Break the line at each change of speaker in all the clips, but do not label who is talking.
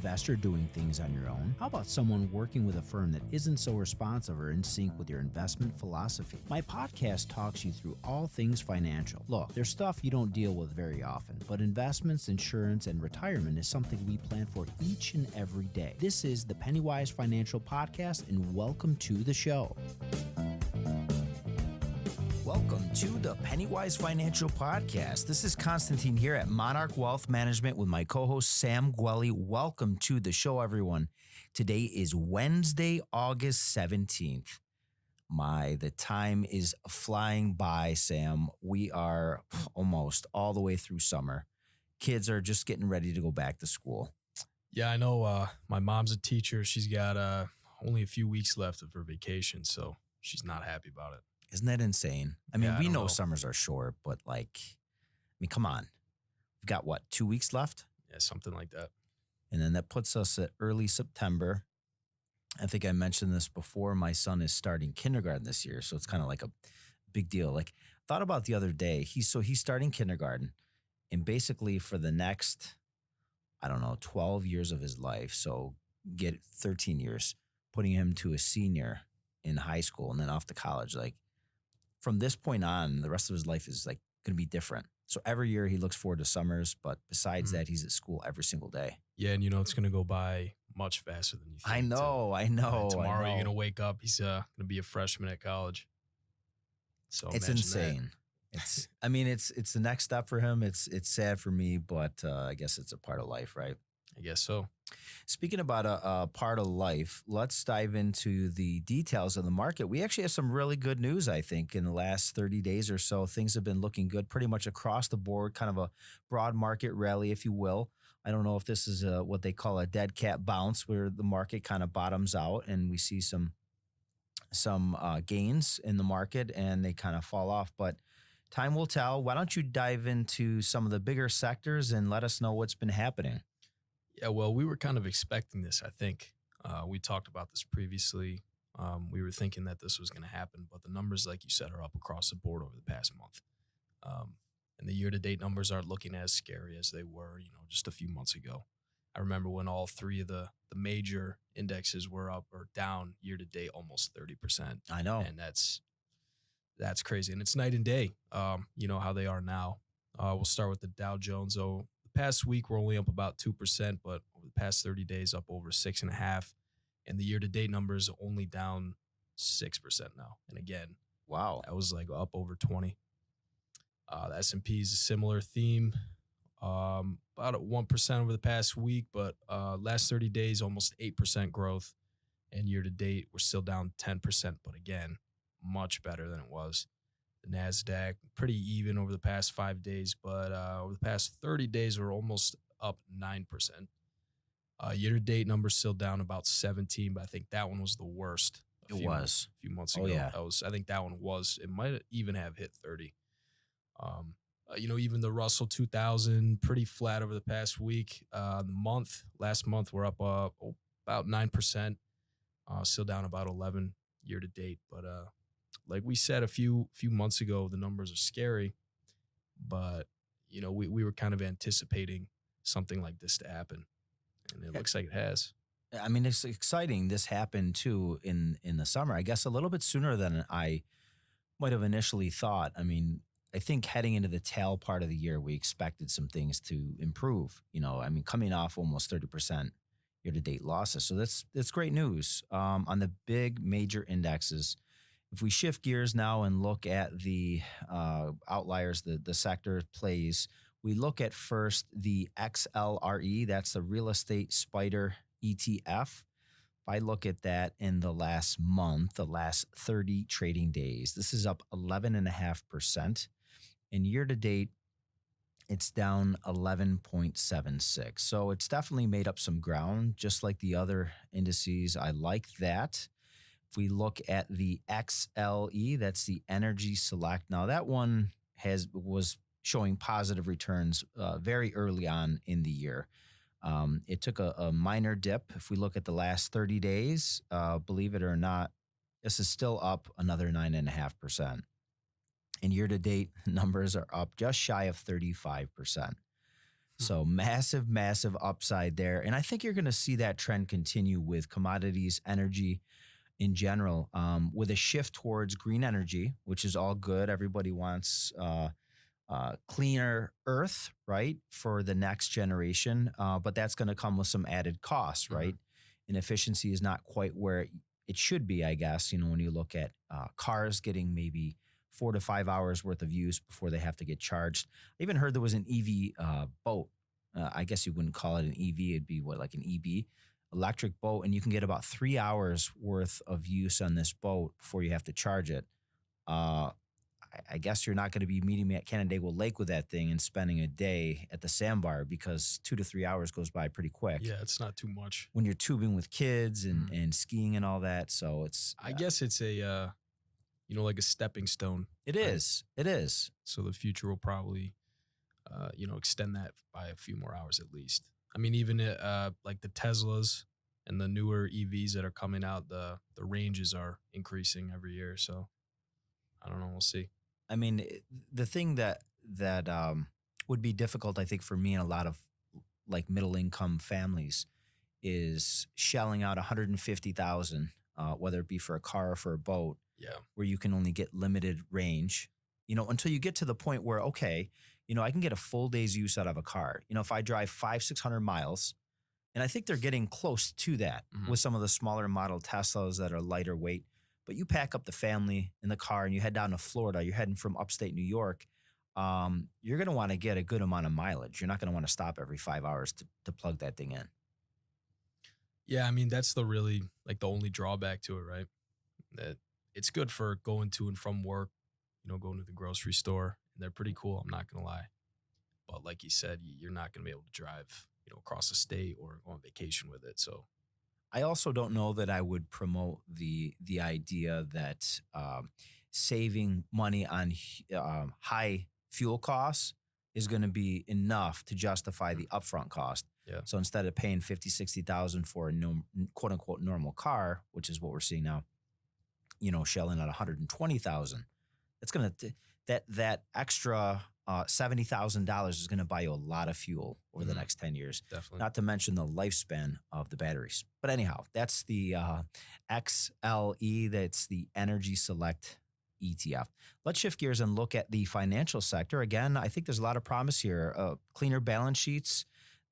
investor doing things on your own? How about someone working with a firm that isn't so responsive or in sync with your investment philosophy? My podcast talks you through all things financial. Look, there's stuff you don't deal with very often, but investments, insurance, and retirement is something we plan for each and every day. This is the PennyWise Financial Podcast, and welcome to the show. Welcome to the PennyWise Financial Podcast. This is Constantine here at Monarch Wealth Management with my co-host Sam Gueli. Welcome to the show, everyone. Today is Wednesday, August 17th. The time is flying by, Sam. We are almost all the way through summer. Kids are just getting ready to go back to school.
Yeah, I know. My mom's a teacher. She's got only a few weeks left of her vacation, so she's not happy about it.
Isn't that insane? I mean, we know summers are short, but come on. We've got 2 weeks left?
Yeah, something like that. And
then that puts us at early September. I think I mentioned this before. My son is starting kindergarten this year, so it's kind of like a big deal. Thought about the other day. He's starting kindergarten, and basically for the next, 12 years of his life, so get 13 years, putting him to a senior in high school and then off to college, from this point on, the rest of his life is going to be different. So every year he looks forward to summers, but besides that, he's at school every single day.
Yeah, and it's going to go by much faster than you think.
I know.
Tomorrow you're going to wake up. He's going to be a freshman at college. So
it's insane. It's the next step for him. It's sad for me, but I guess it's a part of life, right?
I guess so.
Speaking about a part of life, let's dive into the details of the market. We actually have some really good news, I think, in the last 30 days or so. Things have been looking good pretty much across the board, kind of a broad market rally, if you will. I don't know if this is what they call a dead cat bounce, where the market kind of bottoms out and we see some gains in the market and they kind of fall off. But time will tell. Why don't you dive into some of the bigger sectors and let us know what's been happening?
Yeah, well, we were kind of expecting this, I think. We talked about this previously. We were thinking that this was going to happen, but the numbers, like you said, are up across the board over the past month. And the year-to-date numbers aren't looking as scary as they were, just a few months ago. I remember when all three of the major indexes were up or down year-to-date almost 30%.
I know.
And that's crazy. And it's night and day, how they are now. We'll start with the Dow Jones, though. Past week we're only up about 2%, but over the past 30 days up over 6.5%, and the year-to-date numbers only down 6% now. And again,
wow,
that was up over 20. The S&P is a similar theme, about at 1% over the past week, but last 30 days almost 8% growth, and year-to-date we're still down 10%, but again, much better than it was. NASDAQ, pretty even over the past 5 days, but over the past 30 days, we're almost up 9%. Year-to-date numbers still down about 17, but I think that one was the worst.
A few
months ago.
Yeah.
I think that one was, it might even have hit 30. Even the Russell 2000, pretty flat over the past week. Last month, we're up about 9%, still down about 11 year-to-date, but like we said a few months ago, the numbers are scary, but we were kind of anticipating something like this to happen, and it looks like it has.
I mean, it's exciting. This happened too in the summer, I guess a little bit sooner than I might have initially thought. I mean, I think heading into the tail part of the year, we expected some things to improve. Coming off almost 30% year-to-date losses, so that's great news. On the big major indexes, if we shift gears now and look at the outliers, the sector plays, we look at first the XLRE, that's the Real Estate Spider ETF. If I look at that in the last month, the last 30 trading days, this is up 11.5%. And year-to-date, it's down 11.76. So it's definitely made up some ground, just like the other indices. I like that. If we look at the XLE, that's the Energy Select. Now that one was showing positive returns very early on in the year. It took a minor dip. If we look at the last 30 days, believe it or not, this is still up another 9.5%. And year-to-date numbers are up just shy of 35%. So massive, massive upside there. And I think you're going to see that trend continue with commodities, energy in general, with a shift towards green energy, which is all good. Everybody wants cleaner earth, right, for the next generation. But that's going to come with some added costs, right? And efficiency is not quite where it should be, I guess. You know, when you look at cars getting maybe 4 to 5 hours worth of use before they have to get charged. I even heard there was an EV boat. I guess you wouldn't call it an EV. It'd be what, like an EB, electric boat. And you can get about 3 hours worth of use on this boat before you have to charge it. I guess you're not going to be meeting me at Canandaigua Lake with that thing and spending a day at the sandbar, because 2 to 3 hours goes by pretty quick.
Yeah, it's not too much
when you're tubing with kids and skiing and all that. So it's,
I guess it's a, like a stepping stone.
It is. It is.
So the future will probably, extend that by a few more hours at least. I mean, even like the Teslas and the newer EVs that are coming out, the ranges are increasing every year. So I don't know. We'll see.
I mean, the thing that would be difficult, I think, for me and a lot of like middle income families is shelling out $150,000, whether it be for a car or for a boat, where you can only get limited range, until you get to the point where, okay, I can get a full day's use out of a car. If I drive 500-600 miles, and I think they're getting close to that with some of the smaller model Teslas that are lighter weight. But you pack up the family in the car and you head down to Florida, you're heading from upstate New York, you're going to want to get a good amount of mileage. You're not going to want to stop every 5 hours to plug that thing in.
Yeah, I mean, that's the only drawback to it, right? That it's good for going to and from work, going to the grocery store. And they're pretty cool, I'm not going to lie. But like you said, you're not going to be able to drive, across the state or go on vacation with it. So
I also don't know that I would promote the idea that saving money on high fuel costs is going to be enough to justify the upfront cost.
Yeah.
So instead of paying $50,000-$60,000 for a quote unquote normal car, which is what we're seeing now, shelling out $120,000, it's going to that extra $70,000 is going to buy you a lot of fuel over the next 10 years.
Definitely.
Not to mention the lifespan of the batteries. But anyhow, that's the XLE. That's the Energy Select ETF. Let's shift gears and look at the financial sector. Again, I think there's a lot of promise here. Cleaner balance sheets.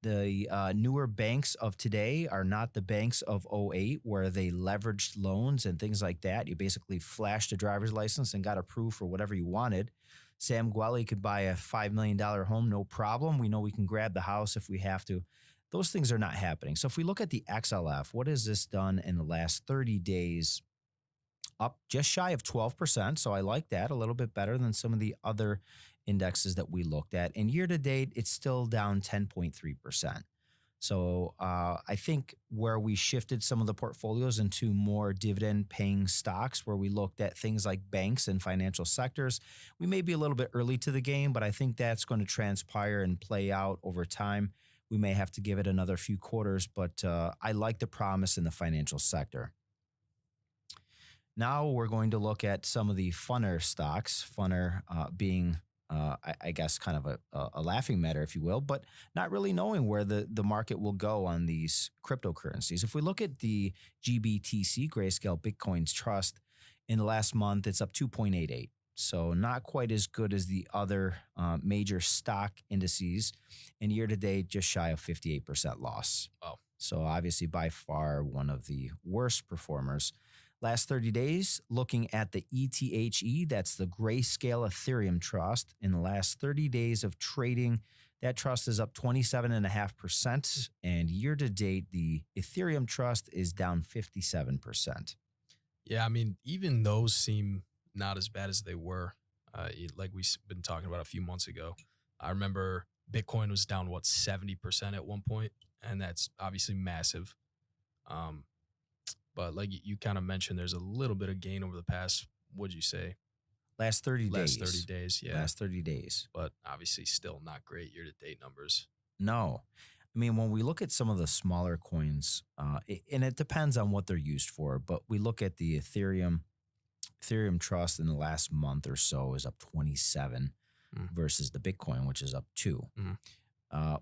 The newer banks of today are not the banks of '08 where they leveraged loans and things like that. You basically flashed a driver's license and got approved for whatever you wanted. Sam Gueli could buy a $5 million home, no problem. We know we can grab the house if we have to. Those things are not happening. So if we look at the XLF, what has this done in the last 30 days? Up just shy of 12%. So I like that, a little bit better than some of the other indexes that we looked at. And year to date, it's still down 10.3%. So I think where we shifted some of the portfolios into more dividend paying stocks, where we looked at things like banks and financial sectors, we may be a little bit early to the game, but I think that's going to transpire and play out over time. We may have to give it another few quarters, but I like the promise in the financial sector. Now we're going to look at some of the funner stocks, being I guess kind of a laughing matter, if you will, but not really knowing where the market will go on these cryptocurrencies. If we look at the Gbtc, Grayscale Bitcoin's trust, in the last month, it's up 2.88. So not quite as good as the other major stock indices. And year to date, just shy of 58% loss.
Wow.
So obviously by far one of the worst performers. Last 30 days, looking at the ETHE, that's the Grayscale Ethereum Trust. In the last 30 days of trading, that trust is up 27.5%. And year to date, the Ethereum Trust is down 57%.
Yeah, I mean, even those seem not as bad as they were, like we've been talking about a few months ago. I remember Bitcoin was down, 70% at one point, and that's obviously massive. But like you kind of mentioned, there's a little bit of gain over the past, what'd you say?
Last 30 days.
Last 30 days, yeah.
Last 30 days.
But obviously still not great year-to-date numbers.
No. I mean, when we look at some of the smaller coins, and it depends on what they're used for, but we look at the Ethereum Trust in the last month or so is up 27 versus the Bitcoin, which is up 2.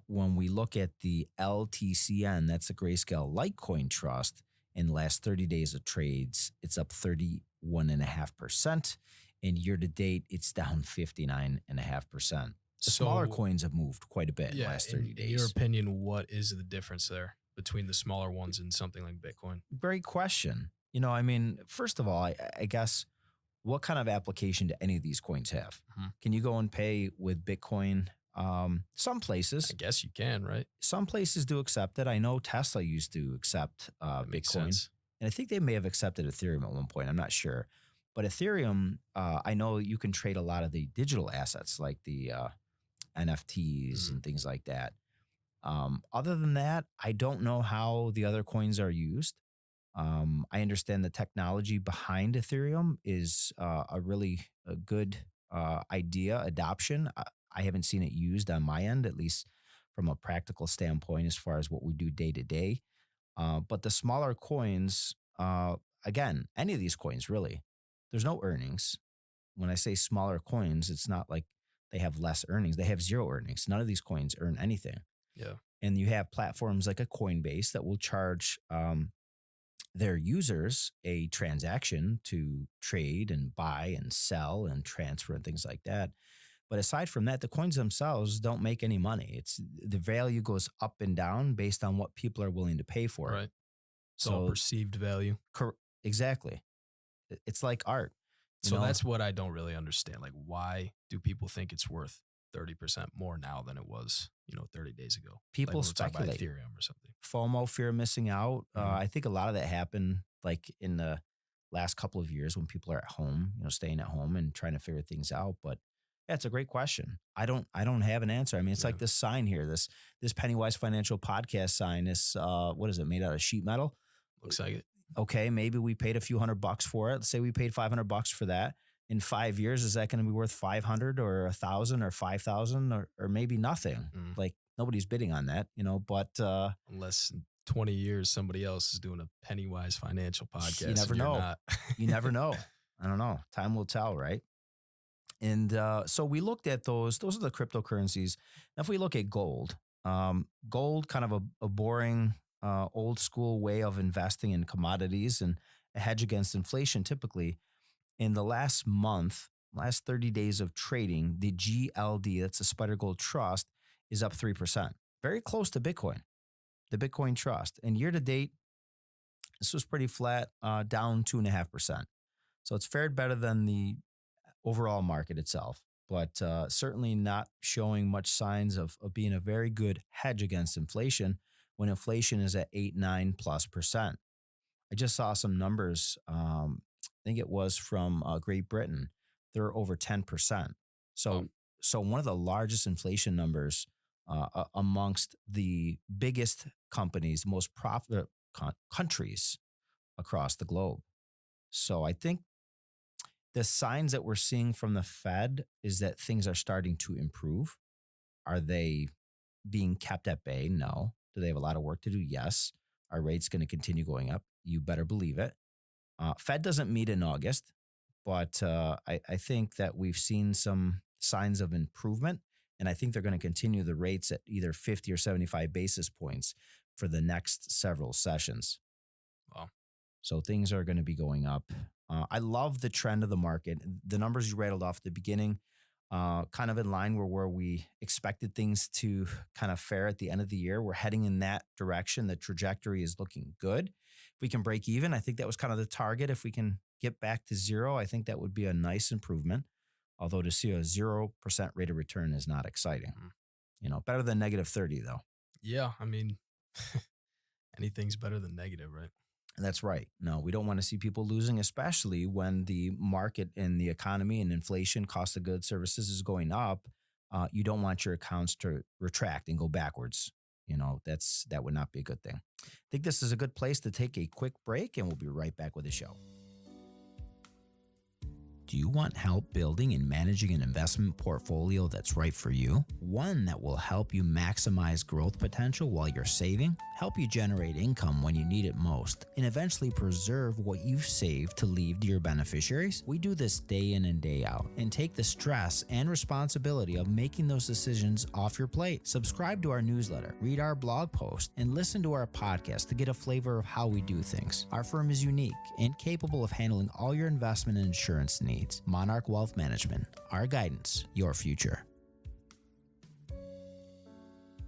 When we look at the LTCN, that's the Grayscale Litecoin Trust, in the last 30 days of trades, it's up 31.5%. And year to date, it's down 59.5%. The smaller
So,
coins have moved quite a bit in the
yeah,
last 30
in your
days.
opinion, what is the difference there between the smaller ones and something like Bitcoin?
Great question. I mean, first of all, I guess what kind of application do any of these coins have?
Mhm.
Can you go and pay with Bitcoin? Some
I
places,
guess you can, right?
do accept it. I know Tesla used to accept
That makes
Bitcoin,
sense.
and I think they may have accepted Ethereum at one point. I'm not sure, but Ethereum, I know you can trade a lot of the digital assets like the NFTs
Mhm.
and things like that. Other than that, I don't know how the other coins are used. I understand the technology behind Ethereum is a really a good idea adoption. I haven't seen it used on my end, at least from a practical standpoint, as far as what we do day to day. But the smaller coins, again, any of these coins really, there's no earnings. When I say smaller coins, it's not like they have less earnings. They have zero earnings. None of these coins earn anything.
Yeah.
And you have platforms like a Coinbase that will charge their users a transaction to trade and buy and sell and transfer and things like that. But aside from that, the coins themselves don't make any money. It's the value goes up and down based on what people are willing to pay for it.
Right. It's all
So,
perceived value.
exactly, it's like art. You
So
know,
that's what I don't really understand. Like, why do people think it's worth 30% more now than it was, 30 days ago? Like
people
when we're talking about
speculate.
Ethereum or something.
FOMO, fear of missing out.
Mhm.
I think a lot of that happened like in the last couple of years when people are at home, staying at home and trying to figure things out. But yeah, it's a great question. I don't have an answer. I mean, it's
Yeah.
like this sign here, this PennyWise Financial Podcast sign. This what is it, made out of sheet metal?
Looks like it.
Okay, maybe we paid a few $100 for it. Let's say we paid $500 for that. In 5 years, is that going to be worth 500 or 1,000 or 5,000 or maybe nothing?
Mm.
Like nobody's bidding on that, But
Unless in 20 years somebody else is doing a PennyWise financial podcast
you never
and you're
know.
not.
You never know. I don't know. Time will tell, right? And so we looked at those. Those are the cryptocurrencies. Now, if we look at gold, gold, kind of a boring, old school way of investing in commodities and a hedge against inflation. Typically, in the last month, last 30 days of trading, the GLD, that's the Spider Gold Trust, is up 3%. Very close to Bitcoin, the Bitcoin Trust. And year to date, this was pretty flat, down 2.5%. So it's fared better than the overall market itself, but certainly not showing much signs of being a very good hedge against inflation when inflation is at 8, 9+%. I just saw some numbers. I think it was from Great Britain. They're over 10%.
Wow.
So one of the largest inflation numbers amongst the biggest companies, most profitable countries across the globe. So I think the signs that we're seeing from the Fed is that things are starting to improve. Are they being kept at bay? No. Do they have a lot of work to do? Yes. Are rates going to continue going up? You better believe it. Fed doesn't meet in August, but I think that we've seen some signs of improvement. And I think they're going to continue the rates at either 50 or 75 basis points for the next several sessions.
Wow.
So things are going to be going up. I love the trend of the market. The numbers you rattled off at the beginning, kind of in line where we expected things to kind of fare at the end of the year. We're heading in that direction. The trajectory is looking good. If we can break even, I think that was kind of the target. If we can get back to zero, I think that would be a nice improvement. Although to see a 0% rate of return is not exciting. Better than -30 though.
Yeah. I mean, anything's better than negative, right?
That's right. No, we don't want to see people losing, especially when the market and the economy and inflation, cost of goods, services is going up. You don't want your accounts to retract and go backwards. That would not be a good thing. I think this is a good place to take a quick break, and we'll be right back with the show. Do you want help building and managing an investment portfolio that's right for you? One that will help you maximize growth potential while you're saving, help you generate income when you need it most, and eventually preserve what you've saved to leave to your beneficiaries? We do this day in and day out and take the stress and responsibility of making those decisions off your plate. Subscribe to our newsletter, read our blog post, and listen to our podcast to get a flavor of how we do things. Our firm is unique and capable of handling all your investment and insurance needs. Monarch Wealth Management, our guidance, your future.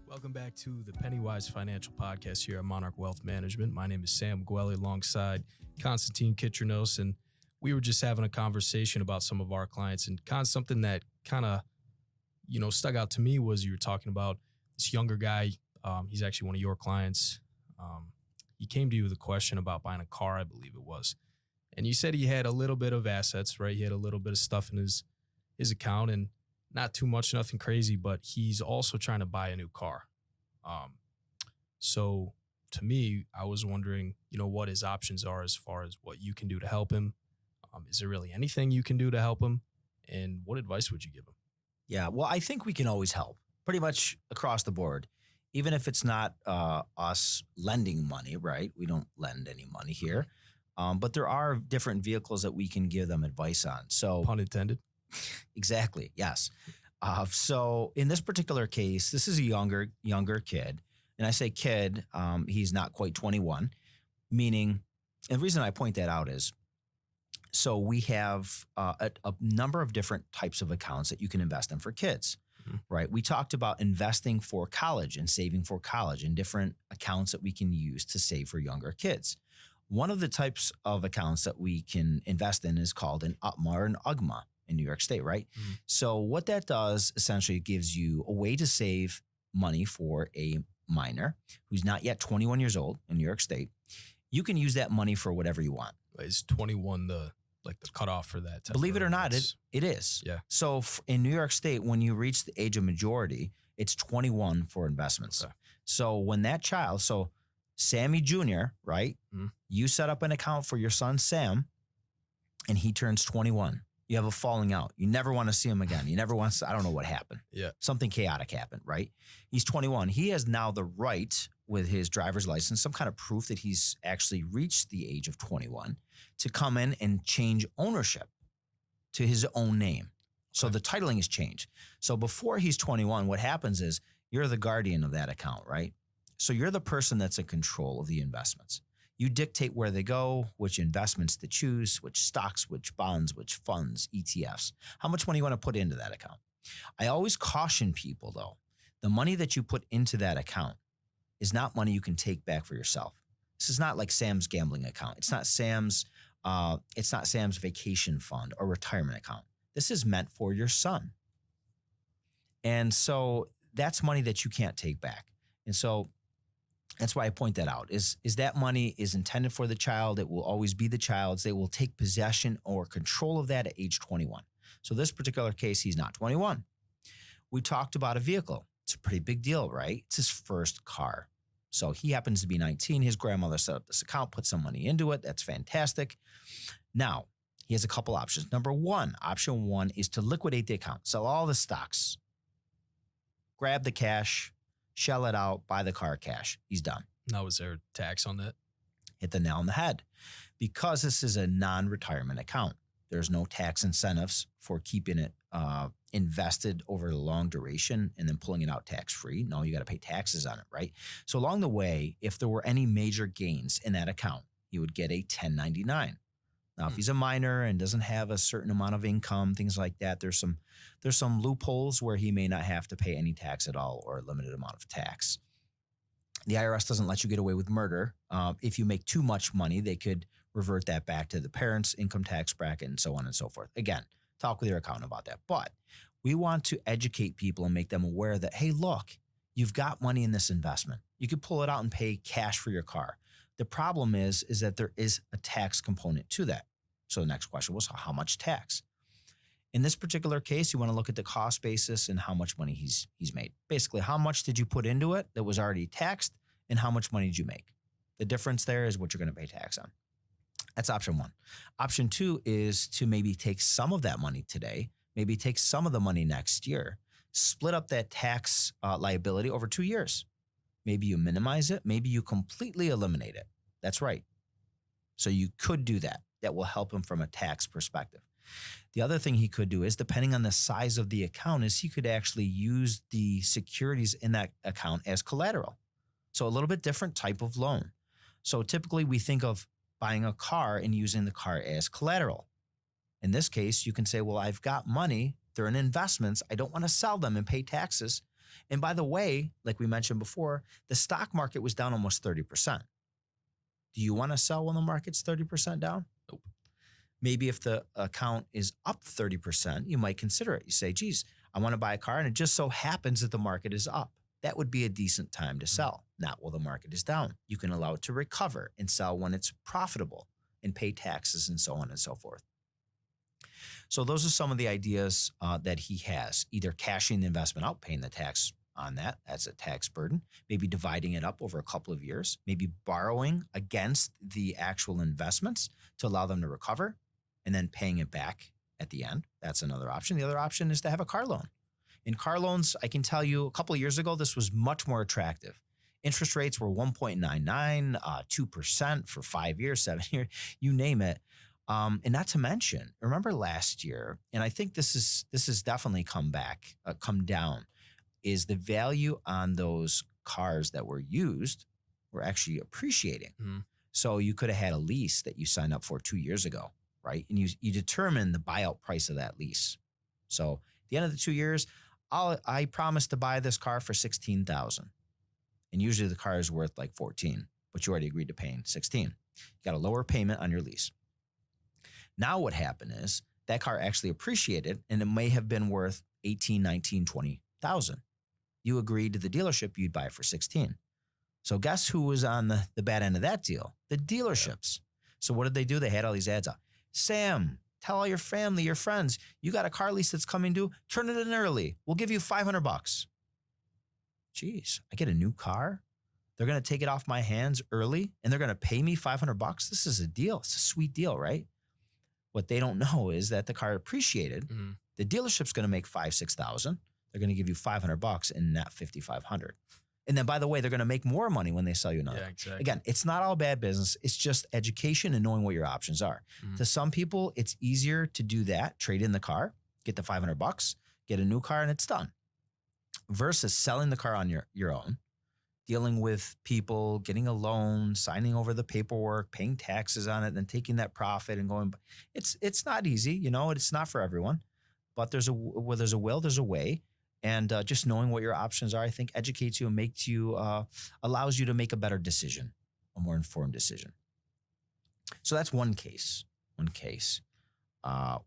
Welcome back to the PennyWise Financial Podcast here at Monarch Wealth Management. My name is Sam Gueli alongside Constantine Kitrinos, and we were just having a conversation about some of our clients, and something that kind of, stuck out to me was you were talking about this younger guy. He's actually one of your clients. He came to you with a question about buying a car, I believe it was. And you said he had a little bit of assets, right? He had a little bit of stuff in his account, and not too much, nothing crazy, but he's also trying to buy a new car. So to me, I was wondering, what his options are as far as what you can do to help him. Is there really anything you can do to help him? And what advice would you give him?
Yeah, well, I think we can always help pretty much across the board, even if it's not us lending money, right? We don't lend any money here. But there are different vehicles that we can give them advice on. So,
pun intended.
Exactly. Yes. So in this particular case, this is a younger kid. And I say kid, he's not quite 21, meaning, and the reason I point that out is, so we have a number of different types of accounts that you can invest in for kids, right? We talked about investing for college and saving for college and different accounts that we can use to save for younger kids. One of the types of accounts that we can invest in is called an UTMA or an UGMA in New York State, right? So what that does essentially gives you a way to save money for a minor who's not yet 21 years old in New York State. You can use that money for whatever you want.
Is 21 the cutoff for that?
Believe it or not, it is.
Yeah.
So in New York State, when you reach the age of majority, it's 21 for investments. Okay. So when that child, so Sammy Jr., right? You set up an account for your son, Sam, and he turns 21. You have a falling out. You never want to see him again. You never want to, I don't know what happened.
Yeah.
Something chaotic happened, right? He's 21. He has now the right with his driver's license, some kind of proof that he's actually reached the age of 21 to come in and change ownership to his own name. So the titling is changed. So before he's 21, what happens is you're the guardian of that account, right? So you're the person that's in control of the investments. You dictate where they go, which investments to choose, which stocks, which bonds, which funds, ETFs, how much money you want to put into that account. I always caution people, though, the money that you put into that account is not money you can take back for yourself. This is not like Sam's gambling account. It's not Sam's vacation fund or retirement account. This is meant for your son. And so that's money that you can't take back. And so that's why I point that out, is that money is intended for the child. It will always be the child's. They will take possession or control of that at age 21. So this particular case, he's not 21. We talked about a vehicle. It's a pretty big deal, right? It's his first car. So he happens to be 19. His grandmother set up this account, put some money into it. That's fantastic. Now, he has a couple options. Option one is to liquidate the account, sell all the stocks, grab the cash, shell it out, buy the car cash. He's done.
Now, is there tax on that?
Hit the nail on the head. Because this is a non-retirement account, there's no tax incentives for keeping it invested over the long duration and then pulling it out tax-free. No, you got to pay taxes on it, right? So along the way, if there were any major gains in that account, he would get a 1099. Now, if he's a minor and doesn't have a certain amount of income, things like that, there's some loopholes where he may not have to pay any tax at all or a limited amount of tax. The IRS doesn't let you get away with murder. If you make too much money, they could revert that back to the parents' income tax bracket and so on and so forth. Again, talk with your accountant about that. But we want to educate people and make them aware that, hey, look, you've got money in this investment. You could pull it out and pay cash for your car. The problem is that there is a tax component to that. So the next question was, how much tax? In this particular case, you want to look at the cost basis and how much money he's made. Basically, how much did you put into it that was already taxed and how much money did you make? The difference there is what you're going to pay tax on. That's option one. Option two is to maybe take some of that money today, maybe take some of the money next year, split up that tax liability over 2 years. Maybe you minimize it, maybe you completely eliminate it. That's right. So you could do that. That will help him from a tax perspective. The other thing he could do is, depending on the size of the account, is he could actually use the securities in that account as collateral. So a little bit different type of loan. So typically we think of buying a car and using the car as collateral. In this case, you can say, well, I've got money. They're in investments. I don't want to sell them and pay taxes. And by the way, like we mentioned before, the stock market was down almost 30%. Do you want to sell when the market's 30% down?
Nope.
Maybe if the account is up 30%, you might consider it. You say, geez, I want to buy a car and it just so happens that the market is up. That would be a decent time to sell, not while the market is down. You can allow it to recover and sell when it's profitable and pay taxes and so on and so forth. So those are some of the ideas that he has, either cashing the investment out, paying the tax on that. That's a tax burden. Maybe dividing it up over a couple of years, maybe borrowing against the actual investments to allow them to recover and then paying it back at the end. That's another option. The other option is to have a car loan. In car loans, I can tell you a couple of years ago, this was much more attractive. Interest rates were 1.99, 2% for 5 years, 7 years, you name it. And not to mention, remember last year, and I think this has definitely come down, is the value on those cars that were used were actually appreciating. Mm-hmm. So you could have had a lease that you signed up for 2 years ago, right? And you determine the buyout price of that lease. So at the end of the 2 years, I promised to buy this car for $16,000. And usually the car is worth like 14, but you already agreed to paying 16. You got a lower payment on your lease. Now what happened is that car actually appreciated and it may have been worth 18, 19, 20,000. You agreed to the dealership you'd buy it for 16. So guess who was on the bad end of that deal? The dealerships. So what did they do? They had all these ads out. Sam, tell all your family, your friends, you got a car lease that's coming due. Turn it in early. We'll give you $500. Geez, I get a new car. They're going to take it off my hands early and they're going to pay me $500. This is a deal. It's a sweet deal, right? What they don't know is that the car appreciated. Mm-hmm. The dealership's going to make $5,000-$6,000. They're going to give you $500 and not $5,500. And then, by the way, they're going to make more money when they sell you another.
Yeah, exactly.
Again, it's not all bad business. It's just education and knowing what your options are. Mm-hmm. To some people, it's easier to do that, trade in the car, get the $500, get a new car, and it's done. Versus selling the car on your own, dealing with people, getting a loan, signing over the paperwork, paying taxes on it, and then taking that profit and going. It's not easy, you know. It's not for everyone, but where there's a will, there's a way. And just knowing what your options are, I think, educates you and makes you allows you to make a better decision, a more informed decision. So that's one case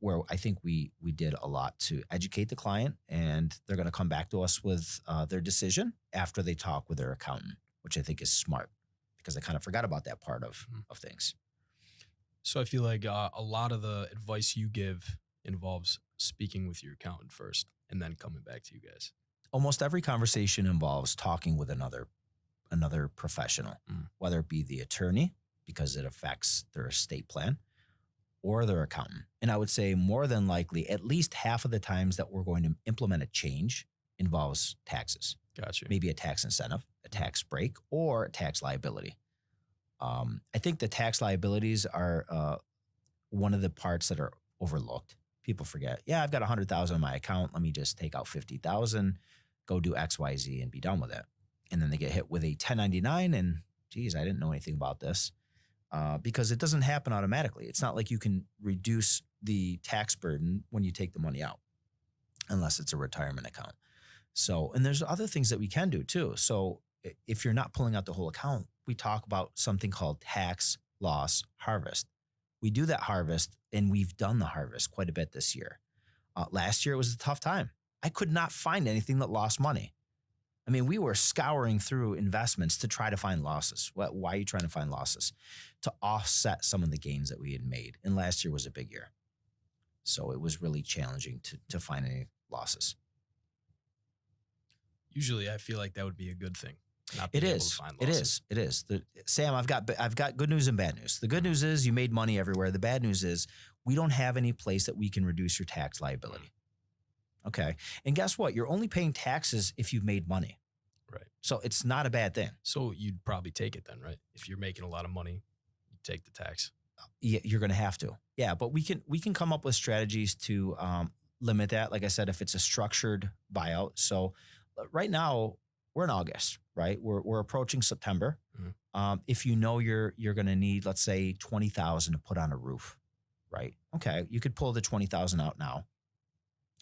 where I think we did a lot to educate the client, and they're going to come back to us with their decision after they talk with their accountant, which I think is smart because I kind of forgot about that part of things.
So I feel like a lot of the advice you give involves speaking with your accountant first and then coming back to you guys.
Almost every conversation involves talking with another professional, whether it be the attorney because it affects their estate plan, or their accountant. And I would say more than likely, at least half of the times that we're going to implement a change involves taxes.
Gotcha.
Maybe a tax incentive, a tax break, or a tax liability. I think the tax liabilities are one of the parts that are overlooked. People forget, yeah, I've got $100,000 in my account. Let me just take out $50,000, go do X, Y, Z, and be done with it. And then they get hit with a 1099 and, geez, I didn't know anything about this. Because it doesn't happen automatically. It's not like you can reduce the tax burden when you take the money out, unless it's a retirement account. So, and there's other things that we can do too. So if you're not pulling out the whole account, we talk about something called tax loss harvest. We do that harvest, and we've done the harvest quite a bit this year. Last year, it was a tough time. I could not find anything that lost money. I mean, we were scouring through investments to try to find losses. Why are you trying to find losses? To offset some of the gains that we had made. And last year was a big year. So it was really challenging to find any losses.
Usually I feel like that would be a good thing. not
It
being able to
is.
find
It
losses.
is. It is. Sam, I've got good news and bad news. The good news is you made money everywhere. The bad news is we don't have any place that we can reduce your tax liability. Okay. And guess what? You're only paying taxes if you've made money.
Right.
So it's not a bad thing.
So you'd probably take it then, right? If you're making a lot of money, you take the tax.
You're going to have to. Yeah, but we can come up with strategies to limit that. Like I said, if it's a structured buyout. So right now we're in August, right? We're approaching September. If you know you're going to need, let's say, 20,000 to put on a roof, right? Okay, you could pull the 20,000 out now.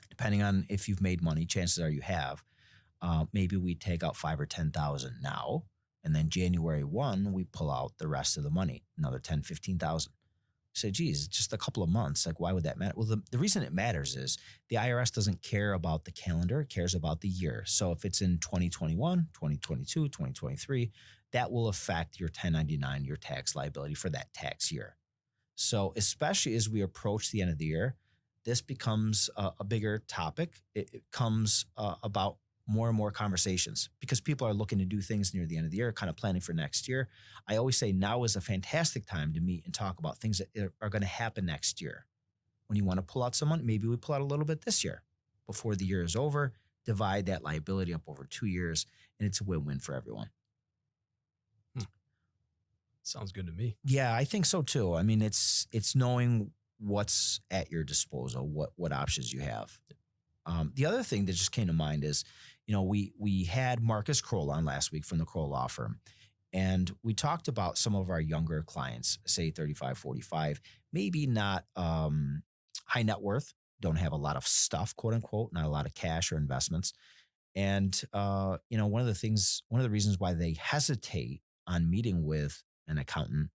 Depending on if you've made money, chances are you have. Maybe we take out 5 or 10,000 now, and then January 1 we pull out the rest of the money, another 10, 15,000. So, geez, just a couple of months. Like, why would that matter? Well, the reason it matters is the IRS doesn't care about the calendar, it cares about the year. So if it's in 2021, 2022, 2023, that will affect your 1099, your tax liability for that tax year. So especially as we approach the end of the year, this becomes a bigger topic. It comes about more and more conversations because people are looking to do things near the end of the year, kind of planning for next year. I always say now is a fantastic time to meet and talk about things that are going to happen next year. When you want to pull out someone, maybe we pull out a little bit this year before the year is over, divide that liability up over 2 years, and it's a win-win for everyone.
Sounds good to me.
Yeah, I think so too. I mean, it's knowing what's at your disposal, what options you have. The other thing that just came to mind is, we had Marcus Kroll on last week from the Kroll Law Firm, and we talked about some of our younger clients, say 35, 45, maybe not high net worth, don't have a lot of stuff, quote unquote, not a lot of cash or investments. And, one of the reasons why they hesitate on meeting with an accountant,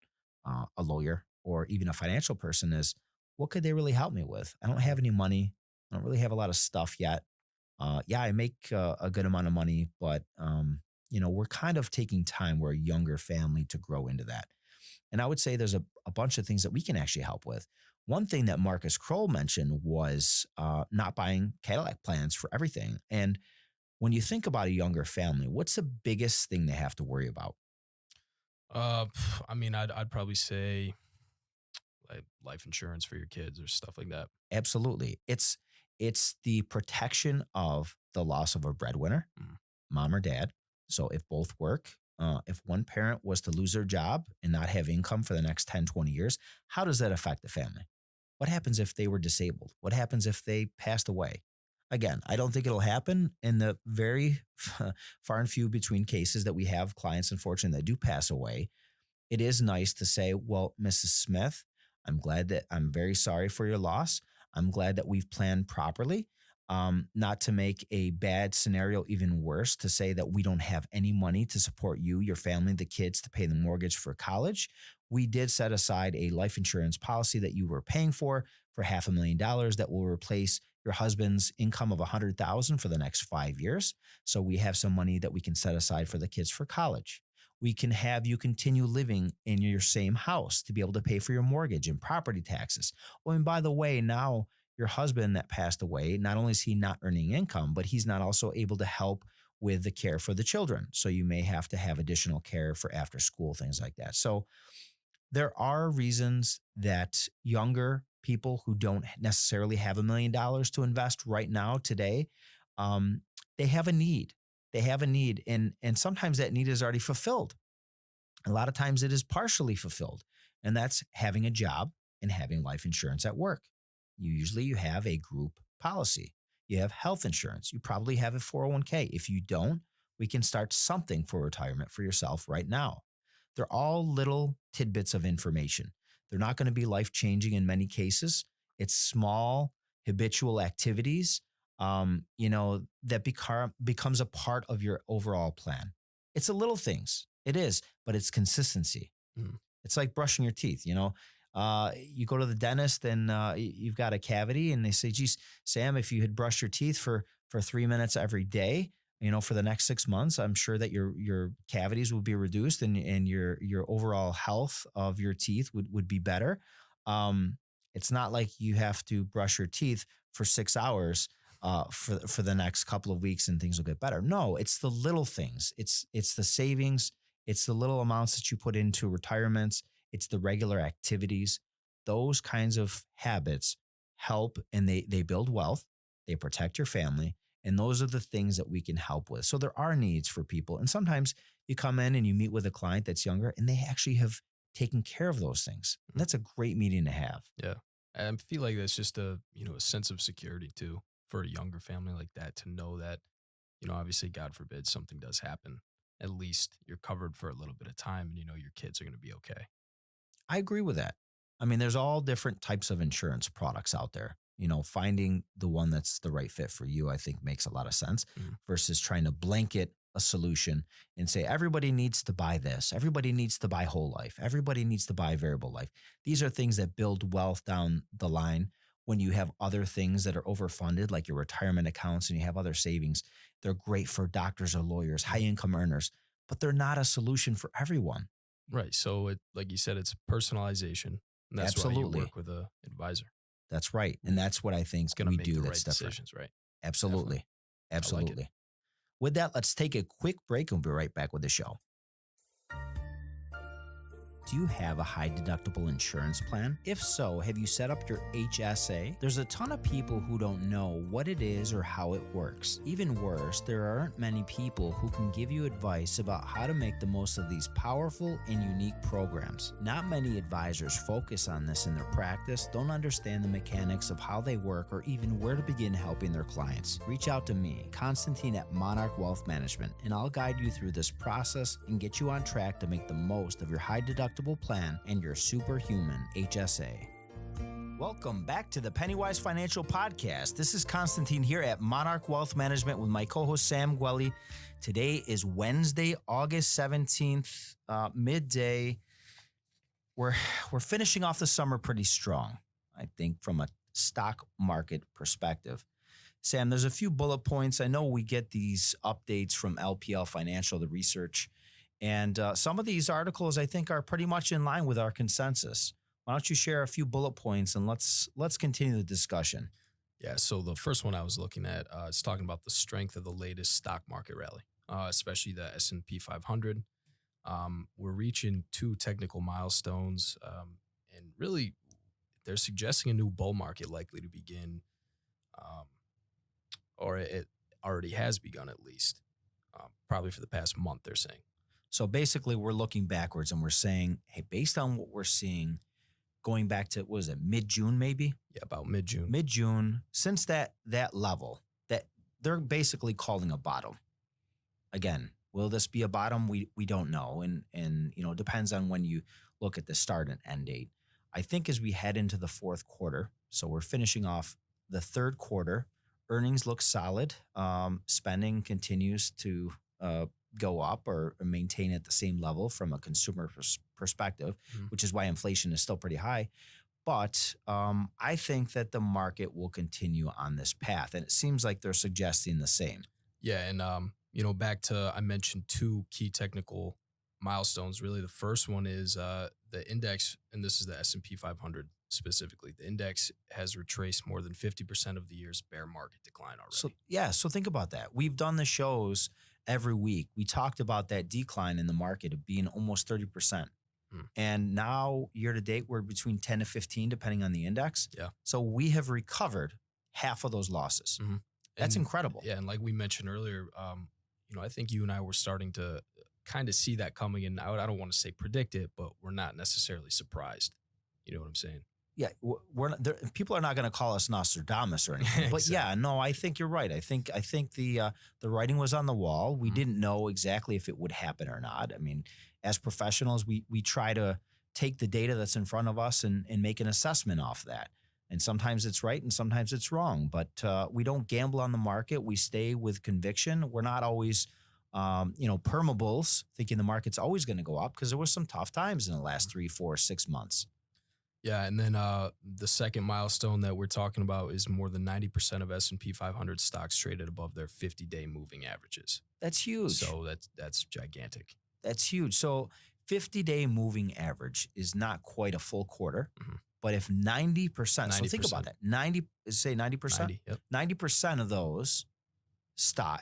a lawyer, or even a financial person is what could they really help me with? I don't have any money. I don't really have a lot of stuff yet. Yeah, I make a good amount of money, but, we're kind of taking time. We're a younger family to grow into that. And I would say there's a bunch of things that we can actually help with. One thing that Marcus Kroll mentioned was not buying Cadillac plans for everything. And when you think about a younger family, what's the biggest thing they have to worry about?
I mean, I'd probably say like life insurance for your kids or stuff like that.
Absolutely. It's the protection of the loss of a breadwinner, mom or dad. So if both work, if one parent was to lose their job and not have income for the next 10, 20 years, how does that affect the family? What happens if they were disabled? What happens if they passed away? Again, I don't think it'll happen in the very far and few between cases that we have clients, unfortunately, that do pass away. It is nice to say, well, Mrs. Smith, I'm very sorry for your loss. I'm glad that we've planned properly. Not to make a bad scenario even worse, to say that we don't have any money to support you, your family, the kids to pay the mortgage for college. We did set aside a life insurance policy that you were paying for $500,000 that will replace your husband's income of $100,000 for the next 5 years. So we have some money that we can set aside for the kids for college. We can have you continue living in your same house to be able to pay for your mortgage and property taxes. Oh, and by the way, now your husband that passed away, not only is he not earning income, but he's not also able to help with the care for the children. So you may have to have additional care for after school, things like that. So there are reasons that younger people who don't necessarily have $1 million to invest right now today, they have a need. They have a need, and sometimes that need is already fulfilled. A lot of times it is partially fulfilled, and that's having a job and having life insurance at work. You have a group policy. You have health insurance. You probably have a 401k. If you don't, we can start something for retirement for yourself right now. They're all little tidbits of information. They're not going to be life-changing in many cases. It's small, habitual activities, that becomes a part of your overall plan. It's the little things. It is, but it's consistency. It's like brushing your teeth, you go to the dentist and you've got a cavity and they say, geez, Sam, if you had brushed your teeth for 3 minutes every day, for the next 6 months, I'm sure that your cavities will be reduced and your overall health of your teeth would be better. It's not like you have to brush your teeth for 6 hours for the next couple of weeks and things will get better. No, it's the little things. It's the savings. It's the little amounts that you put into retirements. It's the regular activities. Those kinds of habits help, and they build wealth. They protect your family. And those are the things that we can help with. So there are needs for people. And sometimes you come in and you meet with a client that's younger and they actually have taken care of those things. And that's a great meeting to have.
Yeah. I feel like that's just a sense of security too for a younger family like that, to know that, obviously, God forbid something does happen. At least you're covered for a little bit of time and your kids are going to be okay.
I agree with that. I mean, there's all different types of insurance products out there. Finding the one that's the right fit for you, I think makes a lot of sense versus trying to blanket a solution and say, everybody needs to buy this. Everybody needs to buy whole life. Everybody needs to buy variable life. These are things that build wealth down the line. When you have other things that are overfunded, like your retirement accounts, and you have other savings, they're great for doctors or lawyers, high income earners, but they're not a solution for everyone.
Right. So like you said, it's personalization. And that's why you work with an advisor.
That's right. And that's what I think
It's going to
we
make
do
the
that's
right
different.
decisions, right?
Absolutely.
Definitely.
Absolutely.
I like it.
With that, let's take a quick break and we'll be right back with the show. Do you have a high deductible insurance plan? If so, have you set up your HSA? There's a ton of people who don't know what it is or how it works. Even worse, there aren't many people who can give you advice about how to make the most of these powerful and unique programs. Not many advisors focus on this in their practice, don't understand the mechanics of how they work, or even where to begin helping their clients. Reach out to me, Constantine at Monarch Wealth Management, and I'll guide you through this process and get you on track to make the most of your high deductible plan and your superhuman HSA. Welcome back to the PennyWise Financial Podcast. This is Constantine here at Monarch Wealth Management with my co-host Sam Gueli. Today is Wednesday, August 17th, midday. We're finishing off the summer pretty strong, I think, from a stock market perspective. Sam, there's a few bullet points. I know we get these updates from LPL Financial, the research. And some of these articles, I think, are pretty much in line with our consensus. Why don't you share a few bullet points and let's continue the discussion.
Yeah, so the first one I was looking at is talking about the strength of the latest stock market rally, especially the S&P 500. We're reaching two technical milestones, and really they're suggesting a new bull market likely to begin, or it already has begun at least, probably for the past month, they're saying.
So basically, we're looking backwards and we're saying, hey, based on what we're seeing, going back to, what is it, mid-June maybe?
Yeah, about mid-June.
Mid-June, since that level, that they're basically calling a bottom. Again, will this be a bottom? We don't know. And it depends on when you look at the start and end date. I think as we head into the fourth quarter, so we're finishing off the third quarter, earnings look solid. Spending continues to go up or maintain at the same level from a consumer perspective, which is why inflation is still pretty high. But I think that the market will continue on this path. And it seems like they're suggesting the same.
Yeah. And, back to, I mentioned two key technical milestones. Really, the first one is the index, and this is the S&P 500 specifically. The index has retraced more than 50% of the year's bear market decline already.
So think about that. We've done the shows every week. We talked about that decline in the market of being almost 30%. And now year to date, we're between 10 to 15, depending on the index.
Yeah.
So we have recovered half of those losses. That's incredible.
Yeah. And like we mentioned earlier, I think you and I were starting to kind of see that coming. And I don't want to say predict it, but we're not necessarily surprised. You know what I'm saying?
Yeah, people are not going to call us Nostradamus or anything, but
Exactly.
yeah, no, I think you're right. I think the writing was on the wall. We didn't know exactly if it would happen or not. I mean, as professionals, we try to take the data that's in front of us and make an assessment off that. And sometimes it's right and sometimes it's wrong. But we don't gamble on the market. We stay with conviction. We're not always, permabulls, thinking the market's always going to go up, because there was some tough times in the last 3, 4, 6 months.
Yeah, and then the second milestone that we're talking about is more than 90% of S&P 500 stocks traded above their 50-day moving averages.
That's huge.
So that's gigantic.
That's huge. So 50-day moving average is not quite a full quarter. But if 90%, so think
90%.
about that, 90%,
90, yep.
90% of those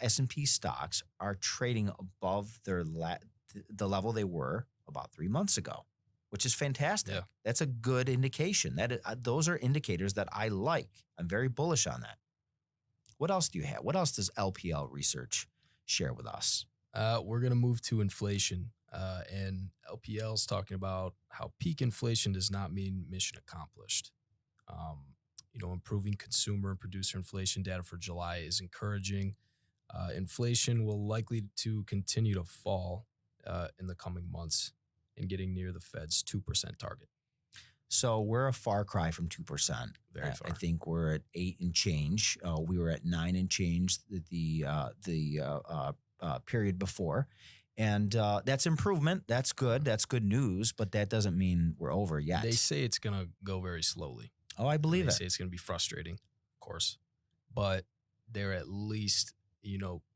S&P stocks are trading above the level they were about 3 months ago, which is fantastic.
Yeah.
That's a good indication. Those are indicators that I like. I'm very bullish on that. What else do you have? What else does LPL research share with us?
We're going to move to inflation. And LPL is talking about how peak inflation does not mean mission accomplished. Improving consumer and producer inflation data for July is encouraging. Inflation will likely to continue to fall in the coming months and getting near the Fed's 2% target.
So we're a far cry from 2%.
Very far.
I think we're at 8 and change. We were at 9 and change the period before. And that's improvement. That's good. That's good news. But that doesn't mean we're over yet.
They say it's going to go very slowly.
Oh, I believe it.
They say it's going to be frustrating, of course. But they're at least,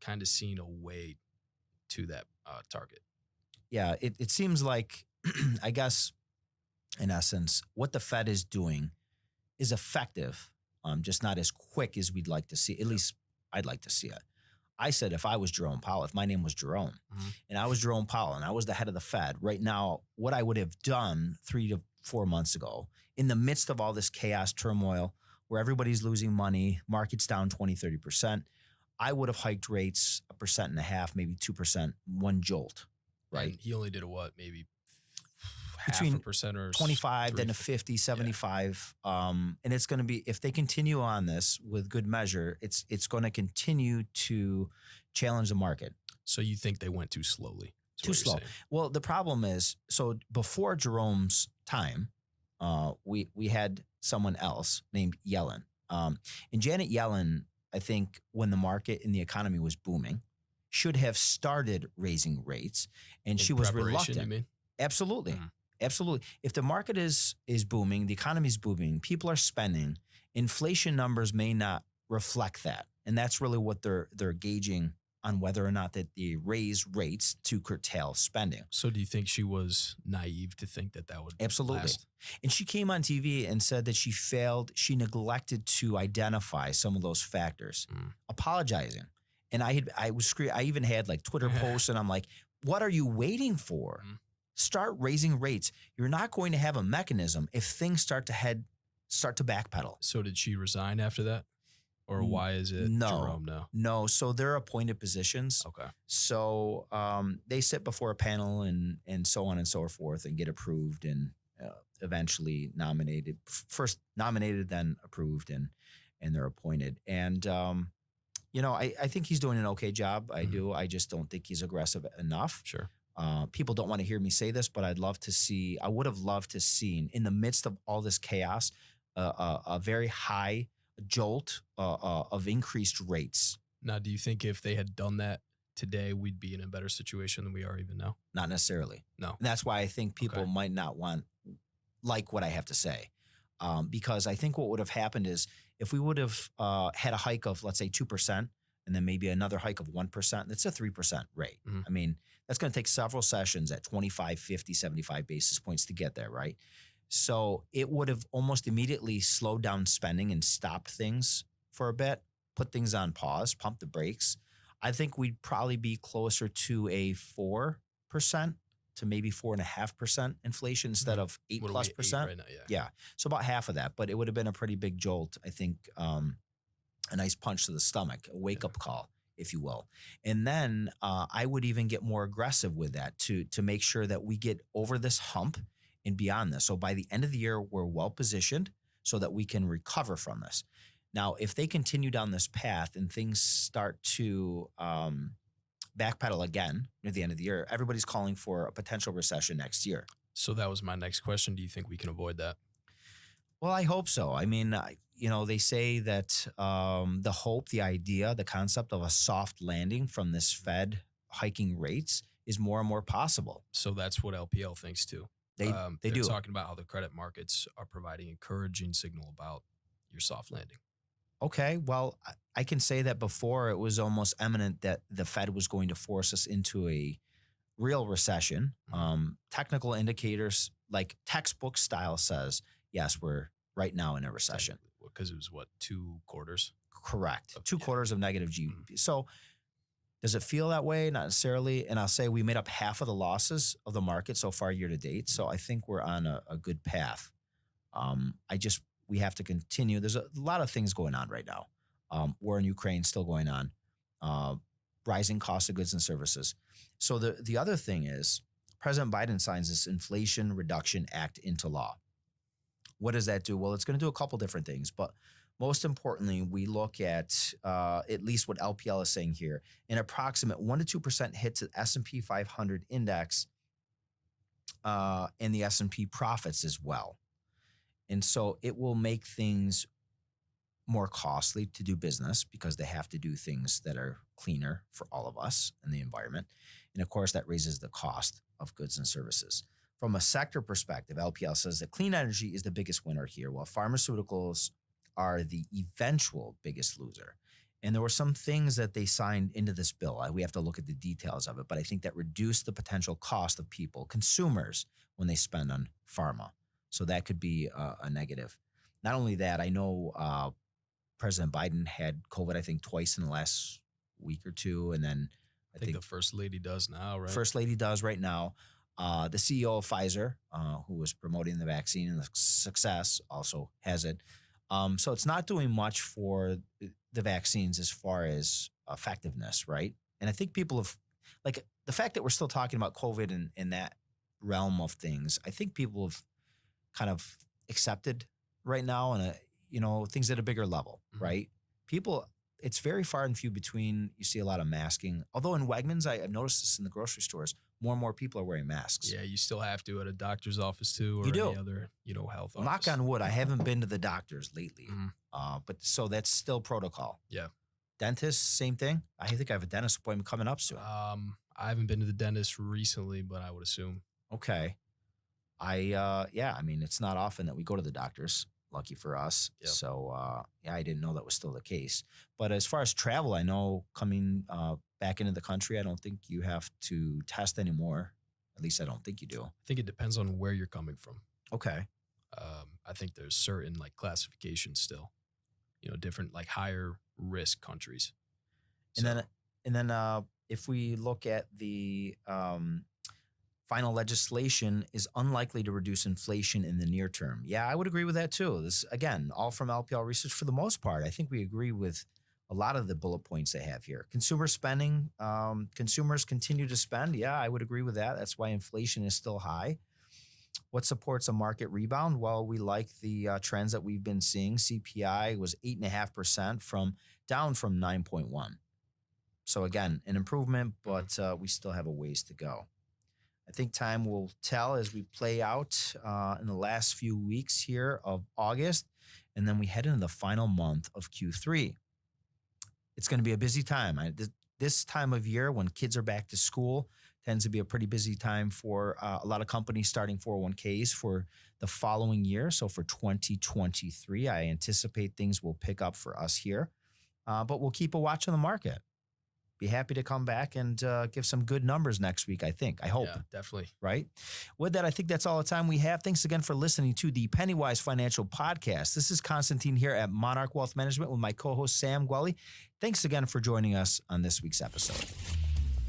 kind of seeing a way to that target.
Yeah, it seems like, I guess, in essence, what the Fed is doing is effective, just not as quick as we'd like to see. At least I'd like to see it. I said if I was Jerome Powell, if my name was Jerome, and I was Jerome Powell and I was the head of the Fed right now, what I would have done 3 to 4 months ago in the midst of all this chaos, turmoil, where everybody's losing money, market's down 20, 30%, I would have hiked rates 1.5%, maybe 2%, one jolt, right?
And he only did maybe
between
0.5% or
25, then a 50, 75.
Yeah.
And it's going to be, if they continue on this with good measure, it's going to continue to challenge the market.
So you think they went too slowly?
Too slow. Well, the problem is, so before Jerome's time, we had someone else named Yellen. And Janet Yellen, I think when the market and the economy was booming, should have started raising rates. And she was reluctant.
You mean?
Absolutely. Absolutely. If the market is booming, the economy is booming, people are spending, inflation numbers may not reflect that. And that's really what they're gauging on whether or not that they raise rates to curtail spending.
So do you think she was naive to think that would
Absolutely
last?
And she came on TV and said that she neglected to identify some of those factors, apologizing. And I even had like Twitter posts and I'm like, what are you waiting for? Start raising rates. You're not going to have a mechanism if things start to backpedal.
So did she resign after that? Or why is it Jerome now?
No. So they're appointed positions.
Okay.
So they sit before a panel and so on and so forth and get approved and eventually nominated. First nominated, then approved, and they're appointed. And I think he's doing an okay job. I do. I just don't think he's aggressive enough.
Sure.
People don't want to hear me say this, but I would have loved to see in the midst of all this chaos, a very high jolt of increased rates.
Now, do you think if they had done that today, we'd be in a better situation than we are even now?
Not necessarily.
No.
And that's why I think people might not like what I have to say. Because I think what would have happened is if we would have had a hike of, let's say, 2%, and then maybe another hike of 1%, that's a 3% rate. I mean, that's going to take several sessions at 25, 50, 75 basis points to get there, right? So it would have almost immediately slowed down spending and stopped things for a bit, put things on pause, pump the brakes. I think we'd probably be closer to a 4% to maybe 4.5% inflation instead of 8+%.
Right now,
yeah. So about half of that, but it would have been a pretty big jolt. I think a nice punch to the stomach, a wake-up call, if you will. And then I would even get more aggressive with that to make sure that we get over this hump and beyond this. So by the end of the year, we're well positioned so that we can recover from this. Now, if they continue down this path and things start to backpedal again at the end of the year, everybody's calling for a potential recession next year.
So that was my next question. Do you think we can avoid that?
Well, I hope so. I mean, they say that the hope, the idea, the concept of a soft landing from this Fed hiking rates is more and more possible.
So that's what LPL thinks too.
They're
do. Talking about how the credit markets are providing encouraging signal about your soft landing.
Okay, well, I can say that before it was almost imminent that the Fed was going to force us into a real recession. Technical indicators like textbook style says yes, we're right now in a recession.
Because it was, 2 quarters?
Correct. 2 quarters of negative GDP. So does it feel that way? Not necessarily. And I'll say we made up half of the losses of the market so far year to date. So I think we're on a good path. We have to continue. There's a lot of things going on right now. War in Ukraine still going on. Rising cost of goods and services. So the other thing is President Biden signs this Inflation Reduction Act into law. What does that do? Well, it's going to do a couple different things, but most importantly, we look at least what LPL is saying here, an approximate 1% to 2% hit to the S&P 500 index and the S&P profits as well. And so it will make things more costly to do business because they have to do things that are cleaner for all of us and the environment. And of course, that raises the cost of goods and services. From a sector perspective, LPL says that clean energy is the biggest winner here, while pharmaceuticals are the eventual biggest loser. And there were some things that they signed into this bill. We have to look at the details of it, but I think that reduced the potential cost of people, consumers, when they spend on pharma. So that could be a negative. Not only that, I know President Biden had COVID, I think, twice in the last week or two. And then
I think the First Lady does now, right?
First Lady does right now. The CEO of Pfizer, who was promoting the vaccine and the success, also has it. So it's not doing much for the vaccines as far as effectiveness, right? And I think people have, like, the fact that we're still talking about COVID in that realm of things, I think people have kind of accepted right now and things at a bigger level, right? People, it's very far and few between. You see a lot of masking. Although in Wegmans, I've noticed this in the grocery stores, more and more people are wearing masks.
Yeah, you still have to at a doctor's office too, or
You do.
any other, health office.
Knock on wood, I haven't been to the doctors lately, but so that's still protocol.
Yeah.
Dentist, same thing. I think I have a dentist appointment coming up soon.
I haven't been to the dentist recently, but I would assume.
Okay. It's not often that we go to the doctors. Lucky for us. Yep. So, I didn't know that was still the case. But as far as travel, I know coming back into the country, I don't think you have to test anymore. At least I don't think you do.
I think it depends on where you're coming from.
Okay.
I think there's certain classifications still, different higher risk countries.
And then if we look at the final legislation is unlikely to reduce inflation in the near term. Yeah, I would agree with that too. This, again, all from LPL research for the most part. I think we agree with a lot of the bullet points they have here. Consumer spending, consumers continue to spend. Yeah, I would agree with that. That's why inflation is still high. What supports a market rebound? Well, we like the trends that we've been seeing. CPI was 8.5% down from 9.1. So again, an improvement, but we still have a ways to go. I think time will tell as we play out in the last few weeks here of August, and then we head into the final month of Q3. It's going to be a busy time. This time of year when kids are back to school tends to be a pretty busy time for a lot of companies starting 401ks for the following year. So for 2023, I anticipate things will pick up for us here, but we'll keep a watch on the market. Be happy to come back and give some good numbers next week, I hope.
Yeah, definitely.
Right? With that, I think that's all the time we have. Thanks again for listening to the PennyWise Financial Podcast. This is Constantine here at Monarch Wealth Management with my co-host, Sam Gueli. Thanks again for joining us on this week's episode.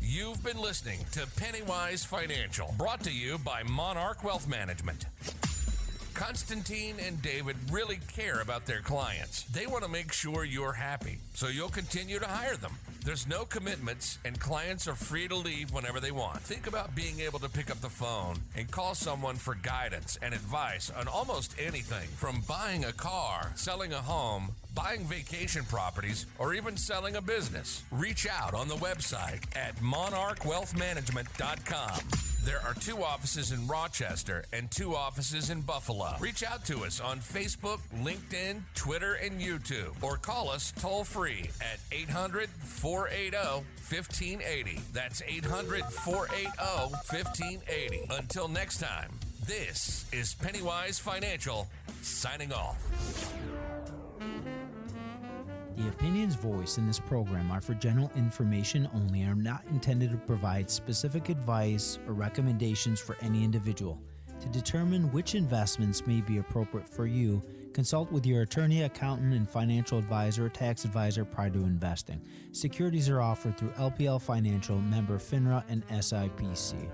You've been listening to PennyWise Financial, brought to you by Monarch Wealth Management. Constantine and David really care about their clients. They want to make sure you're happy, so you'll continue to hire them. There's no commitments, and clients are free to leave whenever they want. Think about being able to pick up the phone and call someone for guidance and advice on almost anything, from buying a car, selling a home, buying vacation properties, or even selling a business. Reach out on the website at monarchwealthmanagement.com. There are 2 offices in Rochester and 2 offices in Buffalo. Reach out to us on Facebook, LinkedIn, Twitter, and YouTube, or call us toll-free at 800-480-1580. That's 800-480-1580. Until next time, this is PennyWise Financial, signing off.
The opinions voiced in this program are for general information only and are not intended to provide specific advice or recommendations for any individual. To determine which investments may be appropriate for you, consult with your attorney, accountant, and financial advisor or tax advisor prior to investing. Securities are offered through LPL Financial, member FINRA, and SIPC.